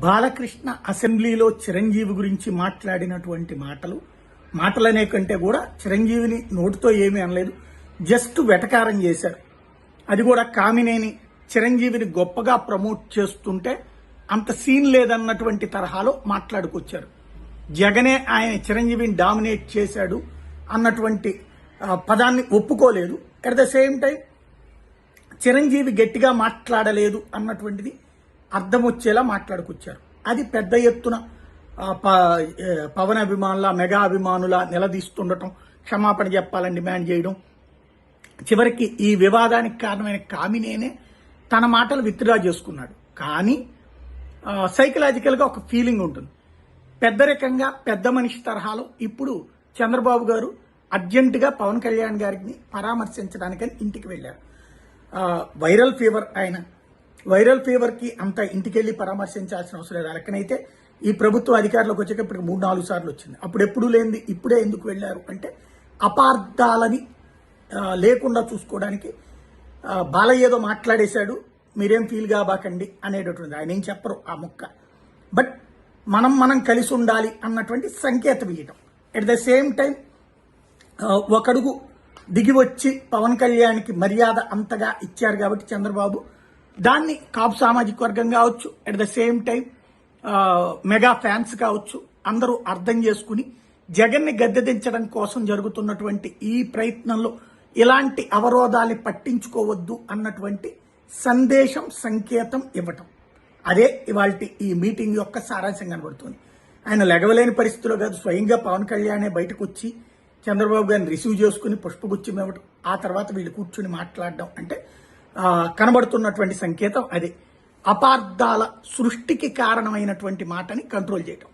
బాలకృష్ణ అసెంబ్లీలో చిరంజీవి గురించి మాట్లాడినటువంటి మాటలనే కంటే కూడా చిరంజీవిని నోటితో ఏమీ అనలేదు. జస్ట్ వెటకారం చేశారు. అది కూడా కామినేని చిరంజీవిని గొప్పగా ప్రమోట్ చేస్తుంటే అంత సీన్ లేదన్నటువంటి తరహాలో మాట్లాడుకొచ్చారు. జగనే ఆయన చిరంజీవిని డామినేట్ చేశాడు అన్నటువంటి పదాన్ని ఒప్పుకోలేదు. At the same time Chiranjeevi గట్టిగా మాట్లాడలేదు అన్నటువంటిది అర్థం వచ్చేలా మాట్లాడుకొచ్చారు. అది పెద్ద ఎత్తున పవన్ అభిమానుల మెగా అభిమానుల నిలదీస్తుండటం, క్షమాపణ చెప్పాలని డిమాండ్ చేయడం, చివరికి ఈ వివాదానికి కారణమైన కామినేనే తన మాటలు విత్డ్రా చేసుకున్నాడు. కానీ సైకలాజికల్గా ఒక ఫీలింగ్ ఉంటుంది. పెద్దరికంగా పెద్ద మనిషి తరహాలో ఇప్పుడు చంద్రబాబు గారు అర్జెంటుగా పవన్ కళ్యాణ్ గారిని పరామర్శించడానికని ఇంటికి వెళ్ళారు. వైరల్ ఫీవర్ ఆయన వైరల్ ఫీవర్కి అంత ఇంటికెళ్ళి పరామర్శించాల్సిన అవసరం లేదు. లెక్కనైతే ఈ ప్రభుత్వం అధికారంలోకి వచ్చాక ఇప్పటికి 3-4 సార్లు వచ్చింది. అప్పుడు ఎప్పుడు లేనిది ఇప్పుడే ఎందుకు వెళ్ళారు అంటే అపార్థాలని లేకుండా చూసుకోవడానికి. బాలయ్య ఏదో మాట్లాడేశాడు, మీరేం ఫీల్ కాబాకండి అనేటటువంటి ఆయన ఏం చెప్పరు ఆ ముక్క. బట్ మనం కలిసి ఉండాలి అన్నటువంటి సంకేతం ఇవ్వటం. ఎట్ ద సేమ్ టైం ఒకడుగు దిగి వచ్చి పవన్ కళ్యాణ్కి మర్యాద అంతగా ఇచ్చారు కాబట్టి చంద్రబాబు దాన్ని కాపు సామాజిక వర్గం కావచ్చు, at the same time mega fans కావచ్చు, అందరూ అర్థం చేసుకుని జగన్ని గద్దెదించడం కోసం జరుగుతున్నటువంటి ఈ ప్రయత్నంలో ఇలాంటి అవరోధాన్ని పట్టించుకోవద్దు అన్నటువంటి సందేశం, సంకేతం ఇవ్వటం. అదే ఇవాళ ఈ మీటింగ్ యొక్క సారాంశం కనబడుతుంది. ఆయన లెగవలేని పరిస్థితిలో కాదు, స్వయంగా పవన్ కళ్యాణే బయటకు వచ్చి చంద్రబాబు గారిని రిసీవ్ చేసుకుని పుష్పగుచ్చం ఇవ్వడం, ఆ తర్వాత వీళ్ళు కూర్చుని మాట్లాడడం అంటే కనబడుతున్నటువంటి సంకేతం అదే. అపార్థాల సృష్టికి కారణమైనటువంటి మాటని కంట్రోల్ చేయటం.